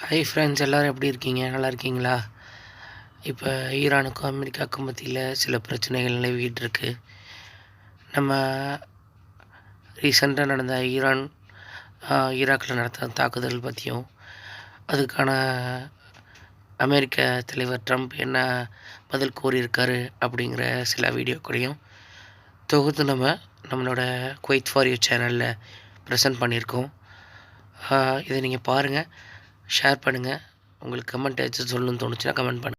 Hi friends, எல்லோரும் எப்படி இருக்கீங்க? நல்லா இருக்கீங்களா? இப்போ ஈரானுக்கும் அமெரிக்காவுக்கும் மத்தியில் சில பிரச்சனைகள் நிலவிட்டு இருக்கு. நம்ம ரீசெண்டாக நடந்த ஈராக்கில் நடந்த தாக்குதல் பற்றியும், அதுக்கான அமெரிக்க தலைவர் ட்ரம்ப் என்ன பதில் கூறியிருக்காரு அப்படிங்கிற சில வீடியோக்களையும் தொகுத்து நம்மளோட குவைத் ஃபார் யூ சேனலில் ப்ரெசென்ட் பண்ணியிருக்கோம். இதை நீங்கள் பாருங்கள், ஷேர் பண்ணுங்கள். உங்களுக்கு கமெண்ட் ஏதாச்சும் சொல்லணும்னு தோணுச்சுன்னா கமெண்ட் பண்ணுங்கள்.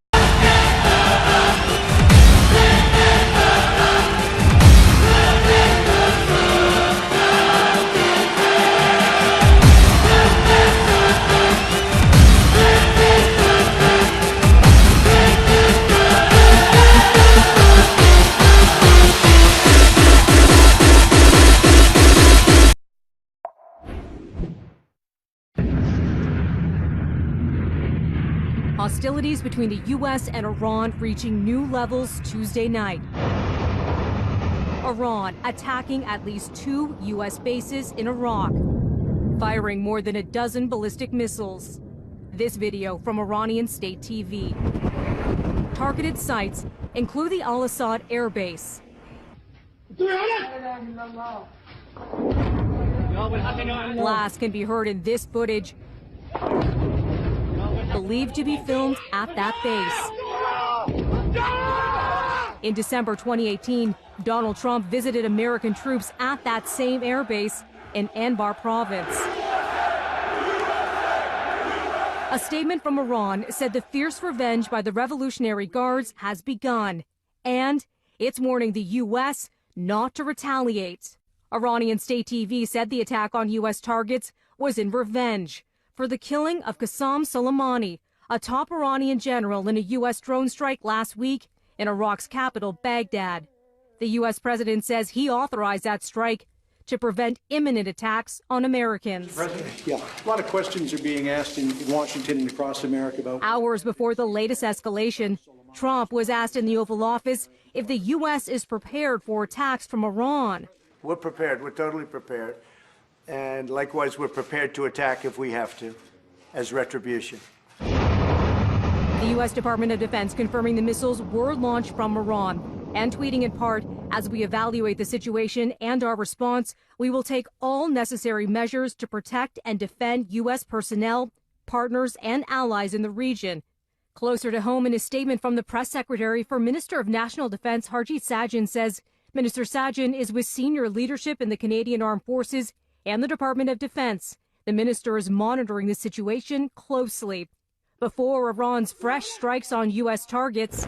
Hostilities between the U.S. and Iran reaching new levels Tuesday night. Iran attacking at least 2 U.S. bases in Iraq, firing more than a dozen ballistic missiles. This video from Iranian state TV. Targeted sites include the Al-Assad Air Base. Blasts can be heard in this footage, believed to be filmed at that base. In December 2018, Donald Trump visited American troops at that same air base in Anbar province. A statement from Iran said the fierce revenge by the Revolutionary Guards has begun, and it's warning the U.S. not to retaliate. Iranian state TV said the attack on U.S. targets was in revenge for the killing of Qassem Soleimani, a top Iranian general in a U.S. drone strike last week in Iraq's capital, Baghdad. The U.S. president says he authorized that strike to prevent imminent attacks on Americans. Yeah, a lot of questions are being asked in Washington and across America about... Hours before the latest escalation, Trump was asked in the Oval Office if the U.S. is prepared for attacks from Iran. We're prepared. We're totally prepared. And likewise, we're prepared to attack if we have to, as retribution. The U.S. Department of Defense confirming the missiles were launched from Iran and tweeting in part, as we evaluate the situation and our response, we will take all necessary measures to protect and defend U.S. personnel, partners, and allies in the region. Closer to home, in a statement from the press secretary for Minister of National Defense, Harjit Sajjan, says Minister Sajjan is with senior leadership in the Canadian Armed Forces and the Department of Defense. The minister is monitoring the situation closely. Before Iran's fresh strikes on U.S. targets,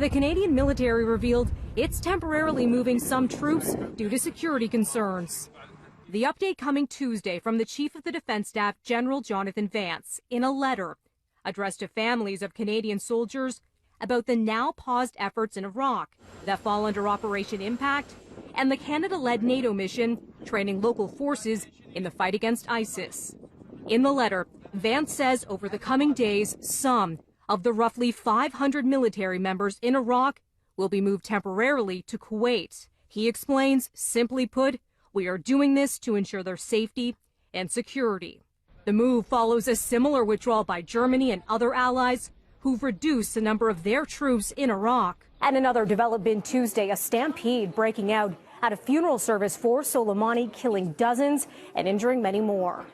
the Canadian military revealed it's temporarily moving some troops due to security concerns. The update coming Tuesday from the Chief of the Defense Staff, General Jonathan Vance, in a letter addressed to families of Canadian soldiers about the now paused efforts in Iraq that fall under Operation Impact and the Canada-led NATO mission training local forces in the fight against ISIS. In the letter, Vance says over the coming days, some of the roughly 500 military members in Iraq will be moved temporarily to Kuwait. He explains, simply put, we are doing this to ensure their safety and security. The move follows a similar withdrawal by Germany and other allies who've reduced the number of their troops in Iraq. And another development Tuesday, a stampede breaking out at a funeral service for Soleimani, killing dozens and injuring many more.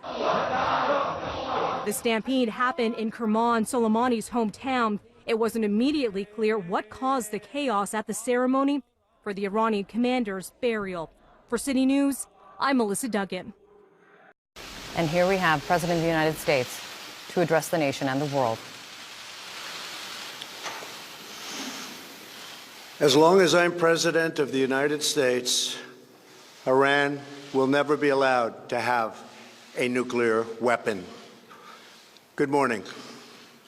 The stampede happened in Kerman, Soleimani's hometown. It wasn't immediately clear what caused the chaos at the ceremony for the Iranian commander's burial. For City News, I'm Melissa Duggan. And here we have President of the United States to address the nation and the world. As long as I'm President of the United States, Iran will never be allowed to have a nuclear weapon. Good morning.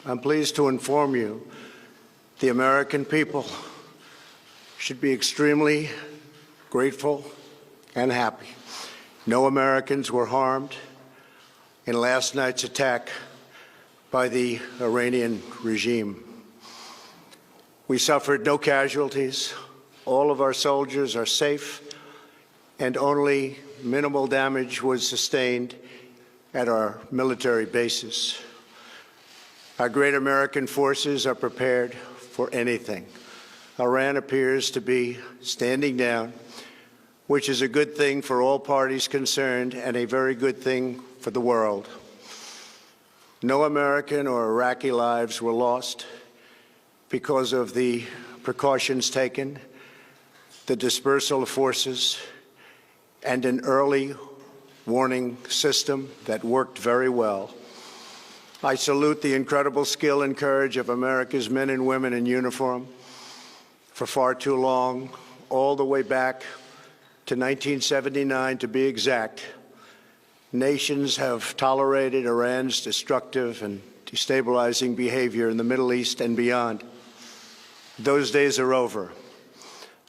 I'm pleased to inform you the American people should be extremely grateful and happy. No Americans were harmed in last night's attack by the Iranian regime. We suffered no casualties. All of our soldiers are safe, and only minimal damage was sustained at our military bases. Our great American forces are prepared for anything. Iran appears to be standing down, which is a good thing for all parties concerned and a very good thing for the world. No American or Iraqi lives were lost because of the precautions taken, the dispersal of forces, and an early warning system that worked very well. I salute the incredible skill and courage of America's men and women in uniform. For far too long, all the way back to 1979 to be exact, nations have tolerated Iran's destructive and destabilizing behavior in the Middle East and beyond. Those days are over.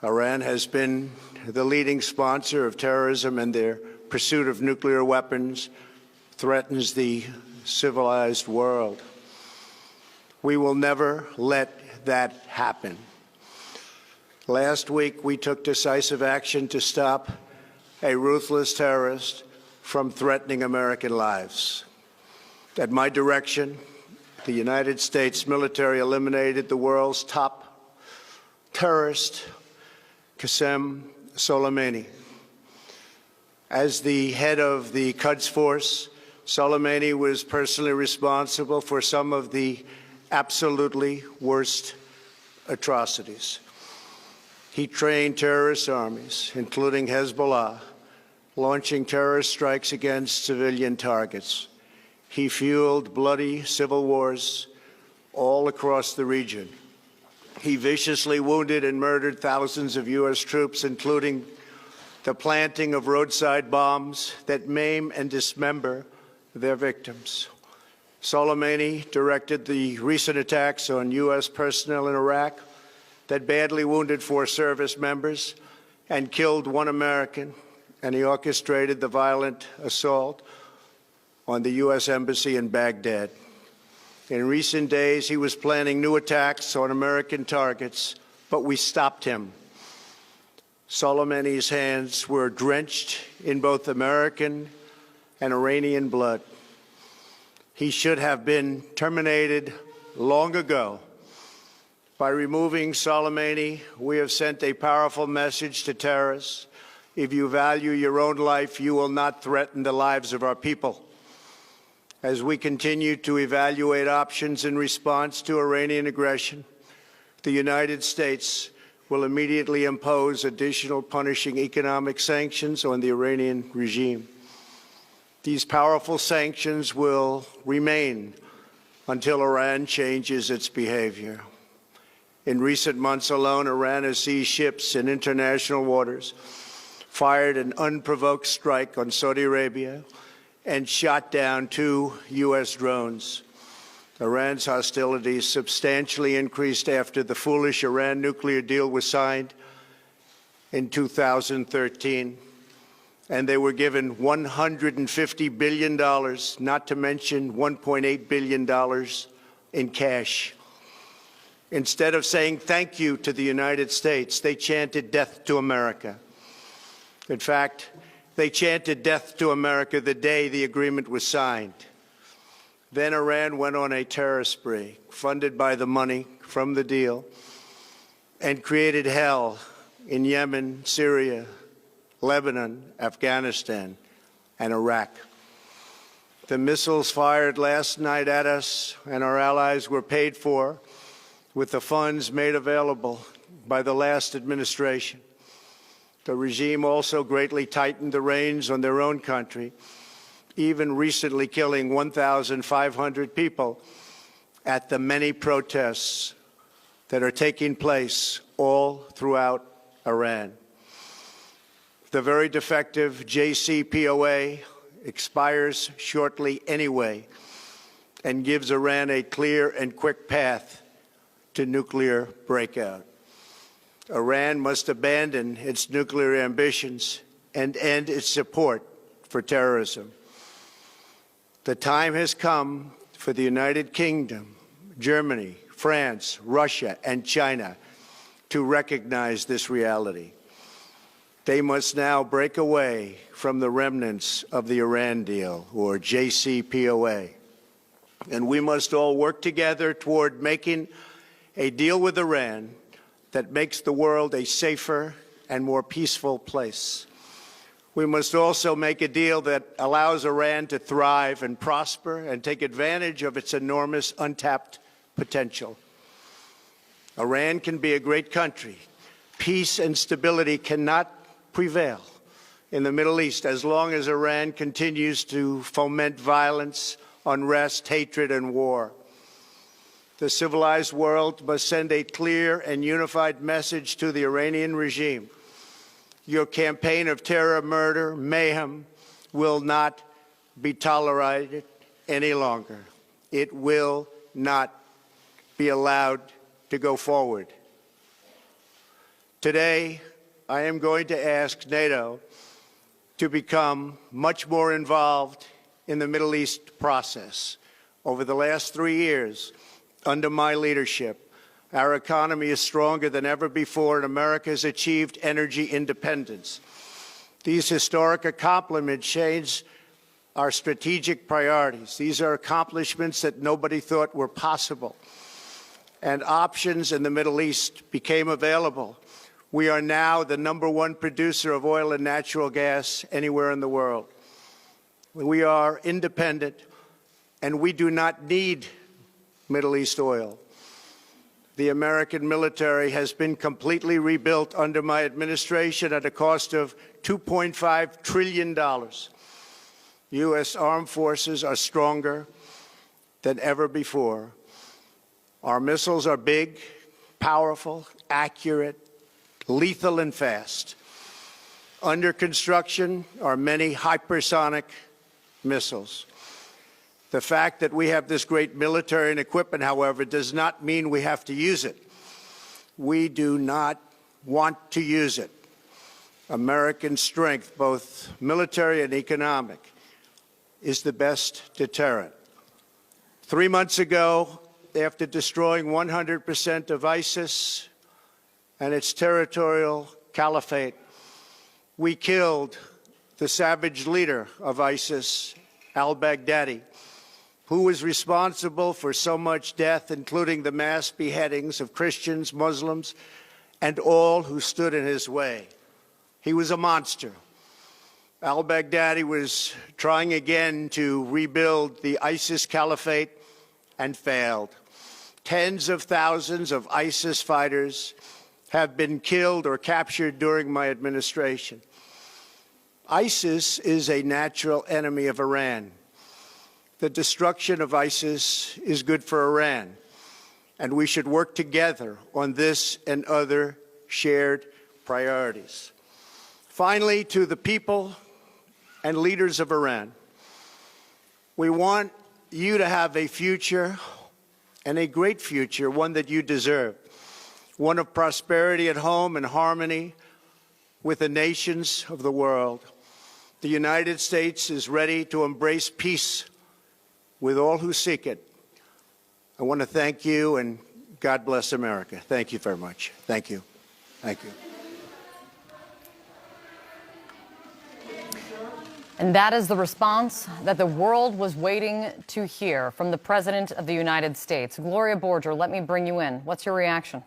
Iran has been the leading sponsor of terrorism, and their pursuit of nuclear weapons threatens the civilized world. We will never let that happen. Last week, we took decisive action to stop a ruthless terrorist from threatening American lives. At my direction, the United States military eliminated the world's top terrorist, Qasem Soleimani. As the head of the Quds Force, Soleimani was personally responsible for some of the absolutely worst atrocities. He trained terrorist armies, including Hezbollah, launching terrorist strikes against civilian targets. He fueled bloody civil wars all across the region. He viciously wounded and murdered thousands of U.S. troops, including the planting of roadside bombs that maim and dismember their victims. Soleimani directed the recent attacks on U.S. personnel in Iraq that badly wounded 4 service members and killed 1 American, and he orchestrated the violent assault on the U.S. Embassy in Baghdad. In recent days, he was planning new attacks on American targets, but we stopped him. Soleimani's hands were drenched in both American and Iranian blood. He should have been terminated long ago. By removing Soleimani, we have sent a powerful message to terrorists. If you value your own life, you will not threaten the lives of our people. As we continue to evaluate options in response to Iranian aggression, the United States will immediately impose additional punishing economic sanctions on the Iranian regime. These powerful sanctions will remain until Iran changes its behavior. In recent months alone, Iran has seized ships in international waters, fired an unprovoked strike on Saudi Arabia, and shot down 2 U.S. drones. Iran's hostilities substantially increased after the foolish Iran nuclear deal was signed in 2013, and they were given $150 billion, not to mention $1.8 billion in cash. Instead of saying thank you to the United States, they chanted death to America. In fact, they chanted death to America the day the agreement was signed. Then Iran went on a terror spree, funded by the money from the deal, and created hell in Yemen, Syria, Lebanon, Afghanistan, and Iraq. The missiles fired last night at us and our allies were paid for with the funds made available by the last administration. The regime also greatly tightened the reins on their own country, even recently killing 1,500 people at the many protests that are taking place all throughout Iran. The very defective JCPOA expires shortly anyway and gives Iran a clear and quick path to nuclear breakout. Iran must abandon its nuclear ambitions and end its support for terrorism. The time has come for the United Kingdom, Germany, France, Russia, and China to recognize this reality. They must now break away from the remnants of the Iran deal, or JCPOA. And we must all work together toward making a deal with Iran that makes the world a safer and more peaceful place. We must also make a deal that allows Iran to thrive and prosper and take advantage of its enormous untapped potential. Iran can be a great country. Peace and stability cannot prevail in the Middle East as long as Iran continues to foment violence, unrest, hatred, and war. The civilized world must send a clear and unified message to the Iranian regime. Your campaign of terror, murder, mayhem will not be tolerated any longer. It will not be allowed to go forward. Today, I am going to ask NATO to become much more involved in the Middle East process. Over the last 3 years, under my leadership, our economy is stronger than ever before, and America has achieved energy independence. These historic accomplishments change our strategic priorities. These are accomplishments that nobody thought were possible. And options in the Middle East became available. We are now the #1 producer of oil and natural gas anywhere in the world. We are independent, and we do not need Middle East oil. The American military has been completely rebuilt under my administration at a cost of $2.5 trillion. U.S. armed forces are stronger than ever before. Our missiles are big, powerful, accurate, lethal, and fast. Under construction are many hypersonic missiles. The fact that we have this great military and equipment, however, does not mean we have to use it. We do not want to use it. American strength, both military and economic, is the best deterrent. 3 months ago, after destroying 100% of ISIS and its territorial caliphate, we killed the savage leader of ISIS, al-Baghdadi, who was responsible for so much death, including the mass beheadings of Christians, Muslims, and all who stood in his way. He was a monster. Al-Baghdadi was trying again to rebuild the ISIS caliphate and failed. Tens of thousands of ISIS fighters have been killed or captured during my administration. ISIS is a natural enemy of Iran. The destruction of ISIS is good for Iran, and we should work together on this and other shared priorities. Finally, to the people and leaders of Iran, we want you to have a future, and a great future, one that you deserve, one of prosperity at home and harmony with the nations of the world. The United States is ready to embrace peace with all who seek it. I want to thank you, and God bless America. Thank you very much. Thank you. Thank you. And that is the response that the world was waiting to hear from the President of the United States. Gloria Borger, let me bring you in. What's your reaction?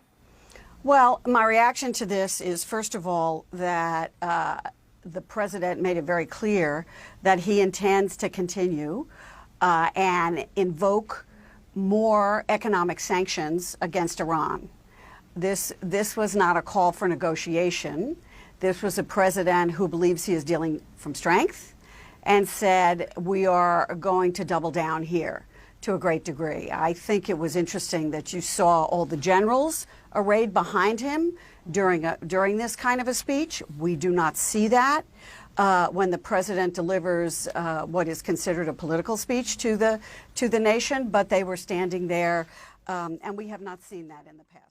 Well, my reaction to this is, first of all, that the President made it very clear that he intends to continue and invoke more economic sanctions against Iran. This was not a call for negotiation. This was a president who believes he is dealing from strength and said, we are going to double down here to a great degree. I think it was interesting that you saw all the generals arrayed behind him during this kind of a speech. We do not see that when the president delivers what is considered a political speech to the nation, but they were standing there, and we have not seen that in the past.